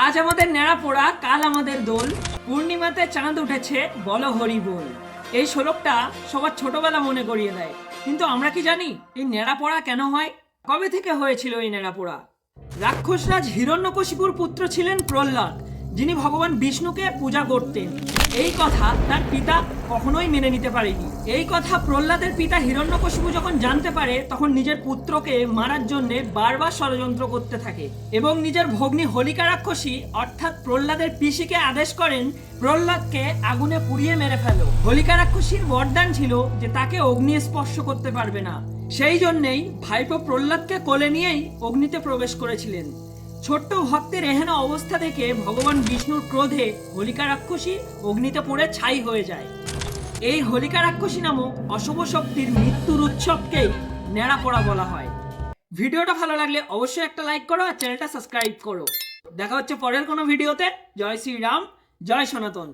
আজ আমাদের ন্যাড়া পোড়া, কাল আমাদের দোল, পূর্ণিমাতে চাঁদ উঠেছে, বলো হরি বল। এই শ্লোকটা সবার ছোটবেলা মনে করিয়ে দেয়, কিন্তু আমরা কি জানি এই ন্যাড়া পোড়া কেন হয়? কবে থেকে হয়েছিল এই ন্যাড়া পোড়া? রাক্ষসরাজ হিরণ্যকশিপুর পুত্র ছিলেন প্রহ্লাদ, যিনি ভগবান বিষ্ণুকে পূজা করতেন। এই কথা তার পিতা কখনোই মেনে নিতে পারেনি। এই কথা প্রহ্লাদের পিতা হিরণ্যকশিপু যখন জানতে পারে, তখন নিজের পুত্রকে মারার জন্য বারবার ষড়যন্ত্র করতে থাকে এবং নিজের ভগ্নী হোলিকা রাক্ষসী অর্থাৎ প্রহ্লাদের পিসিকে আদেশ করেন প্রহ্লাদকে আগুনে পুড়িয়ে মেরে ফেলো। হোলিকা রাক্ষসীর বরদান ছিল যে তাকে অগ্নি স্পর্শ করতে পারবে না। সেই জন্যেই ভাইপো প্রহ্লাদকে কোলে নিয়েই অগ্নিতে প্রবেশ করেছিলেন। ছোট্ট ভক্তের এহেন অবস্থা দেখে ভগবান বিষ্ণুর ক্রোধে হোলিকা রাক্ষসী অগ্নিতে পড়ে ছাই হয়ে যায়। এই হোলিকা রাক্ষসী নামক অশুভ শক্তির মৃত্যুর উৎসবকেই ন্যাড়া পোড়া বলা হয়। ভিডিওটা ভালো লাগলে অবশ্যই একটা লাইক করো আর চ্যানেলটা সাবস্ক্রাইব করো। দেখা হচ্ছে পরের কোনো ভিডিওতে। জয় শ্রীরাম, জয় সনাতন।